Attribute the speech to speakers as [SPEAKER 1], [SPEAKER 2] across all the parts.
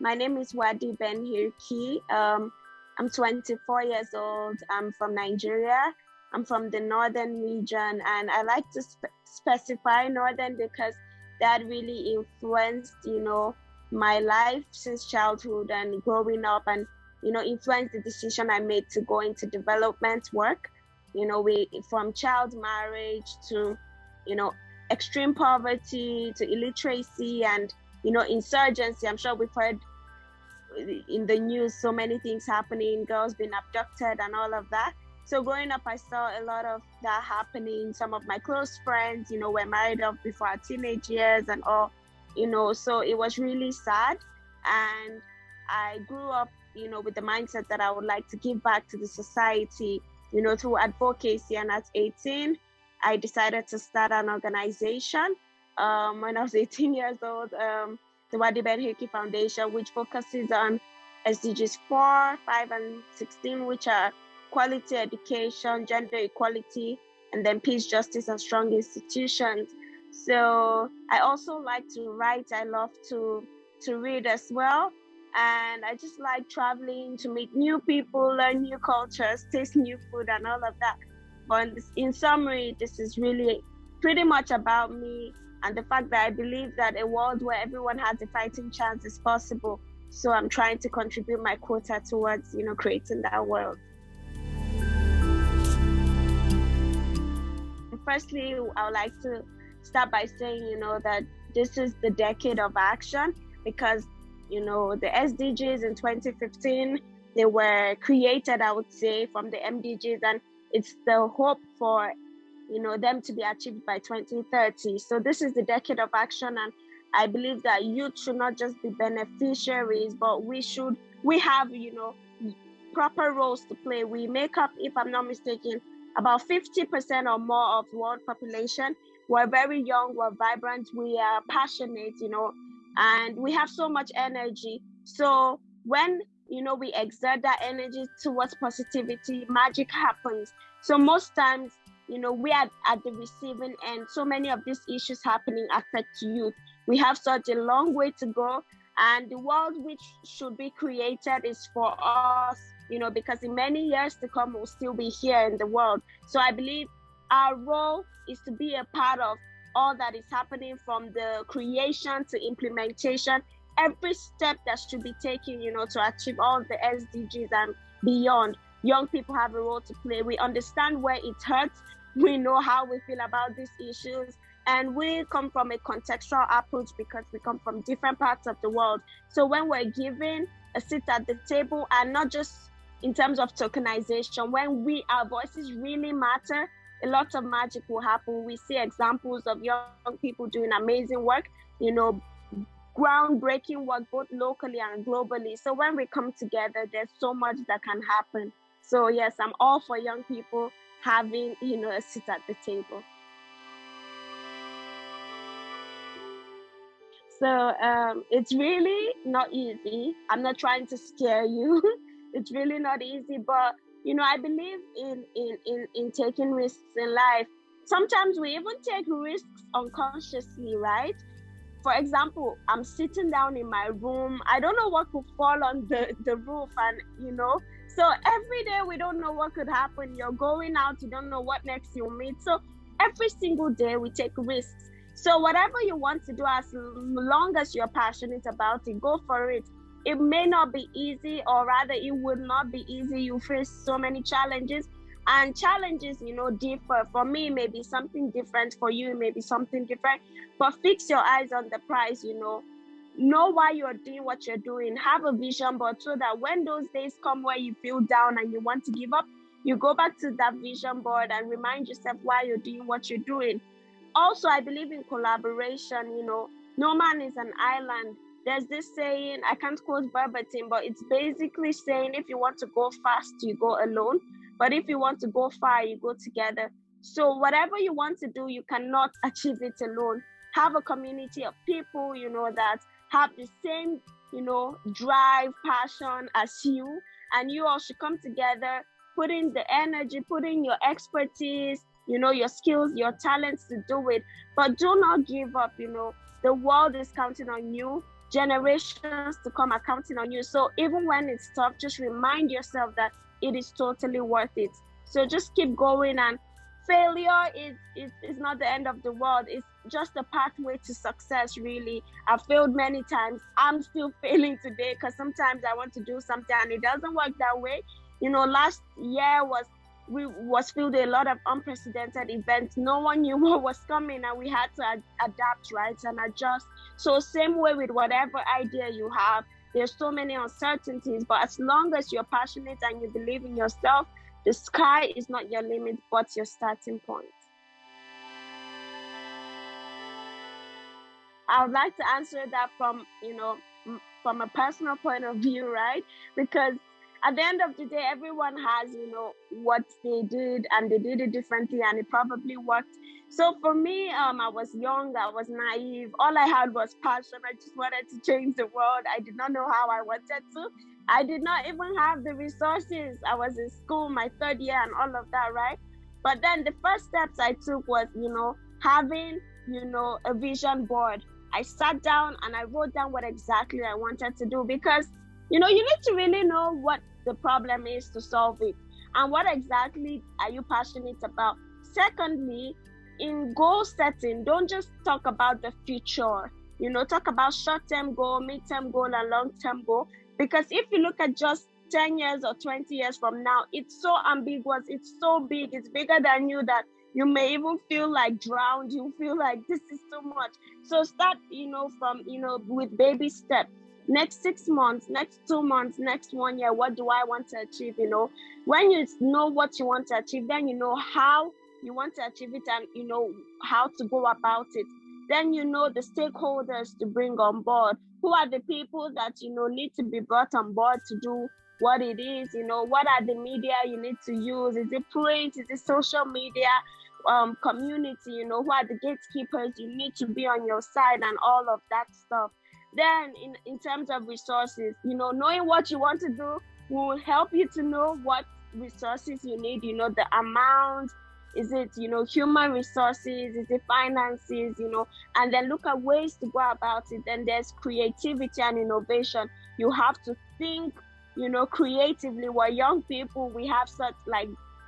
[SPEAKER 1] My name is Wadi Ben-Hirki. I'm 24 years old. I'm from Nigeria. I'm from the northern region, and I like to specify northern because that really influenced, my life since childhood and growing up, and influenced the decision I made to go into development work. We from child marriage to, you know, extreme poverty to illiteracy and insurgency. I'm sure we've heard in the news so many things happening, girls being abducted and all of that. So growing up, I saw a lot of that happening. Some of my close friends, were married off before our teenage years and all, so it was really sad. And I grew up, with the mindset that I would like to give back to the society, through advocacy. And at 18, I decided to start an organization when I was 18 years old, the Wadi Ben-Hirki Foundation, which focuses on SDGs 4, 5, and 16, which are quality education, gender equality, and then peace, justice, and strong institutions. So I also like to write. I love to read as well. And I just like traveling to meet new people, learn new cultures, taste new food, and all of that. But in summary, this is really pretty much about me and the fact that I believe that a world where everyone has a fighting chance is possible. So I'm trying to contribute my quota towards, creating that world. Firstly, I would like to start by saying, that this is the decade of action because, the SDGs in 2015, they were created, I would say, from the MDGs, and it's the hope for, them to be achieved by 2030. So this is the decade of action, and I believe that youth should not just be beneficiaries, but we have, proper roles to play. We make up, if I'm not mistaken, about 50% or more of the world population. We're very young, we're vibrant, we are passionate, and we have so much energy. So when, we exert that energy towards positivity, magic happens. So most times, we are at the receiving end. So many of these issues happening affect youth. We have such a long way to go, and the world which should be created is for us, because in many years to come, we'll still be here in the world. So I believe our role is to be a part of all that is happening from the creation to implementation, every step that should be taken, to achieve all the SDGs and beyond. Young people have a role to play. We understand where it hurts. We know how we feel about these issues. And we come from a contextual approach because we come from different parts of the world. So when we're given a seat at the table, and not just in terms of tokenization, when our voices really matter, a lot of magic will happen. We see examples of young people doing amazing work, groundbreaking work both locally and globally. So when we come together, there's so much that can happen. So yes, I'm all for young people having, a seat at the table. So it's really not easy. I'm not trying to scare you. It's really not easy, but I believe in taking risks in life. Sometimes we even take risks unconsciously, right? For example, I'm sitting down in my room. I don't know what could fall on the roof, and so every day we don't know what could happen. You're going out, you don't know what next you'll meet. So every single day we take risks. So whatever you want to do, as long as you're passionate about it, go for it. It may not be easy, or rather it would not be easy. You face so many challenges, and challenges, differ. For me, it may be something different. For you, it may be something different. But fix your eyes on the prize, know why you're doing what you're doing. Have a vision board so that when those days come where you feel down and you want to give up, you go back to that vision board and remind yourself why you're doing what you're doing. Also, I believe in collaboration. No man is an island. There's this saying, I can't quote verbatim, but it's basically saying if you want to go fast, you go alone. But if you want to go far, you go together. So whatever you want to do, you cannot achieve it alone. Have a community of people, that have the same, drive, passion as you. And you all should come together, put in the energy, put in your expertise, your skills, your talents to do it. But do not give up, the world is counting on you. generations to come are counting on you. So even when it's tough, just remind yourself that it is totally worth it. So just keep going, and failure is not the end of the world. It's just a pathway to success, really. I've failed many times. I'm still failing today because sometimes I want to do something and it doesn't work that way. Last year was filled with a lot of unprecedented events. No one knew what was coming, and we had to adapt, right, and adjust. So same way with whatever idea you have, there's so many uncertainties, but as long as you're passionate and you believe in yourself, the sky is not your limit, but your starting point. I would like to answer that from a personal point of view, right? Because at the end of the day, everyone has, what they did, and they did it differently, and it probably worked. So for me, I was young, I was naive. All I had was passion. I just wanted to change the world. I did not know how I wanted to. I did not even have the resources. I was in school, my third year, and all of that, right? But then the first steps I took was, having, a vision board. I sat down and I wrote down what exactly I wanted to do, because, you need to really know what the problem is to solve it, and what exactly are you passionate about. Secondly, in goal setting, don't just talk about the future. Talk about short-term goal, mid-term goal, and long-term goal. Because if you look at just 10 years or 20 years from now, it's so ambiguous, it's so big, it's bigger than you, that you may even feel like drowned. You feel like this is too much. So start, from, with baby steps. Next 6 months, next 2 months, next 1 year, what do I want to achieve? When you know what you want to achieve, then you know how you want to achieve it, and how to go about it. Then the stakeholders to bring on board. Who are the people that need to be brought on board to do what it is? What are the media you need to use? Is it print? Is it social media? Community? Who are the gatekeepers you need to be on your side, and all of that stuff. Then in terms of resources, knowing what you want to do will help you to know what resources you need. The amount. Is it, human resources? Is it finances? And then look at ways to go about it. Then there's creativity and innovation. You have to think, creatively. We're young people. We have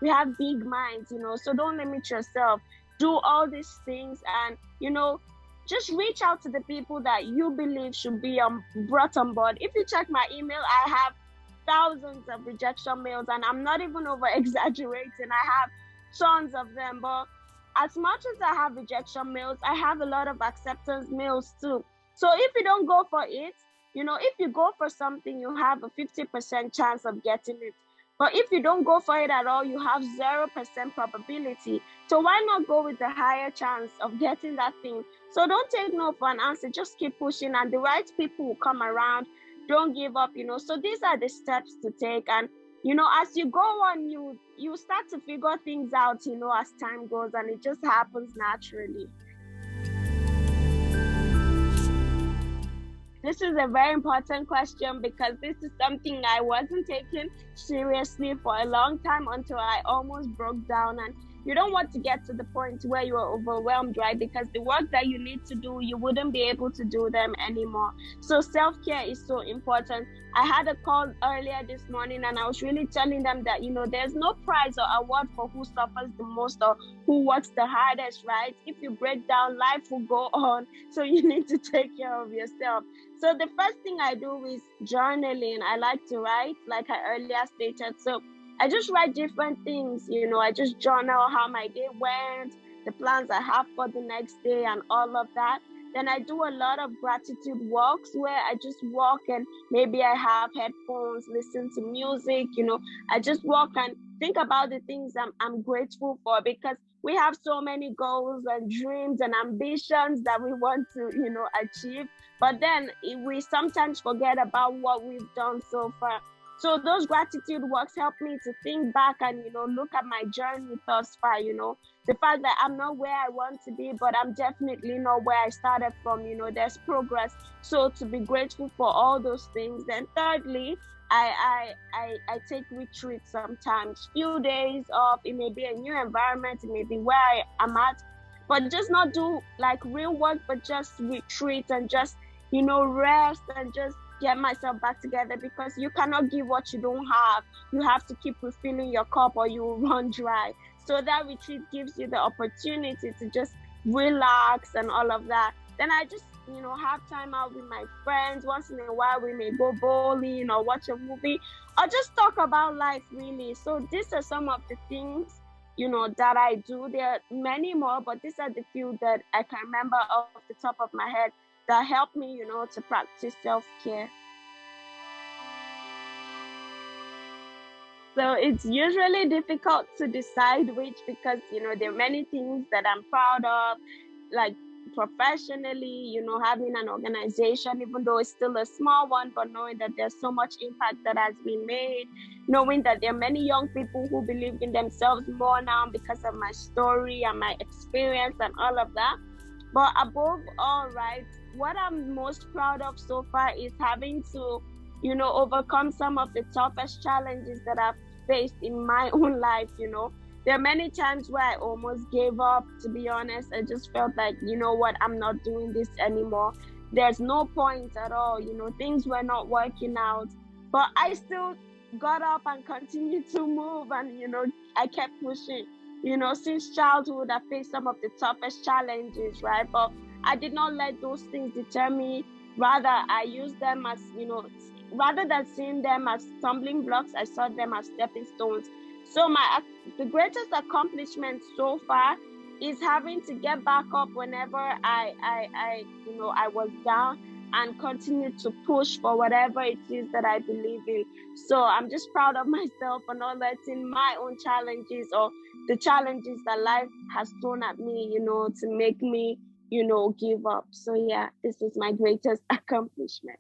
[SPEAKER 1] we have big minds, so don't limit yourself. Do all these things, and, just reach out to the people that you believe should be brought on board. If you check my email, I have thousands of rejection mails, and I'm not even over exaggerating. I have tons of them, but as much as I have rejection mails, I have a lot of acceptance mails too. So if you don't go for it, if you go for something, you have a 50% chance of getting it. But if you don't go for it at all, you have 0% probability. So why not go with the higher chance of getting that thing? So don't take no for an answer, just keep pushing, and the right people will come around. Don't give up, So these are the steps to take, and as you go on, you start to figure things out, as time goes, and it just happens naturally. This is a very important question, because this is something I wasn't taking seriously for a long time, until I almost broke down. And you don't want to get to the point where you are overwhelmed, right? Because the work that you need to do, you wouldn't be able to do them anymore. So self-care is so important. I had a call earlier this morning, and I was really telling them that, there's no prize or award for who suffers the most or who works the hardest, right? If you break down, life will go on. So you need to take care of yourself. So the first thing I do is journaling. I like to write, like I earlier stated. So I just write different things, I just journal how my day went, the plans I have for the next day, and all of that. Then I do a lot of gratitude walks, where I just walk, and maybe I have headphones, listen to music, I just walk and think about the things I'm grateful for, because we have so many goals and dreams and ambitions that we want to, achieve. But then we sometimes forget about what we've done so far. So those gratitude walks help me to think back and, look at my journey thus far, the fact that I'm not where I want to be, but I'm definitely not where I started from, there's progress. So to be grateful for all those things. Then thirdly, I take retreats sometimes, few days off. It may be a new environment, it may be where I am at, but just not do like real work, but just retreat and just rest and just get myself back together, because you cannot give what you don't have. You have to keep refilling your cup or you will run dry. So that retreat gives you the opportunity to just relax and all of that. Then I just, have time out with my friends. Once in a while, we may go bowling or watch a movie or just talk about life, really. So these are some of the things, that I do. There are many more, but these are the few that I can remember off the top of my head that help me, to practice self-care. So it's usually difficult to decide which, because, there are many things that I'm proud of, like professionally, having an organization, even though it's still a small one, but knowing that there's so much impact that has been made, knowing that there are many young people who believe in themselves more now because of my story and my experience and all of that. But above all, right, what I'm most proud of so far is having to, overcome some of the toughest challenges that I've faced in my own life. There are many times where I almost gave up, to be honest. I just felt like, what, I'm not doing this anymore. There's no point at all. Things were not working out. But I still got up and continued to move, and, I kept pushing. Since childhood, I faced some of the toughest challenges, right? But I did not let those things deter me. Rather, I used them as, rather than seeing them as stumbling blocks, I saw them as stepping stones. So the greatest accomplishment so far is having to get back up whenever I was down, and continue to push for whatever it is that I believe in. So I'm just proud of myself for not letting my own challenges or the challenges that life has thrown at me, to make me, give up. So yeah, this is my greatest accomplishment.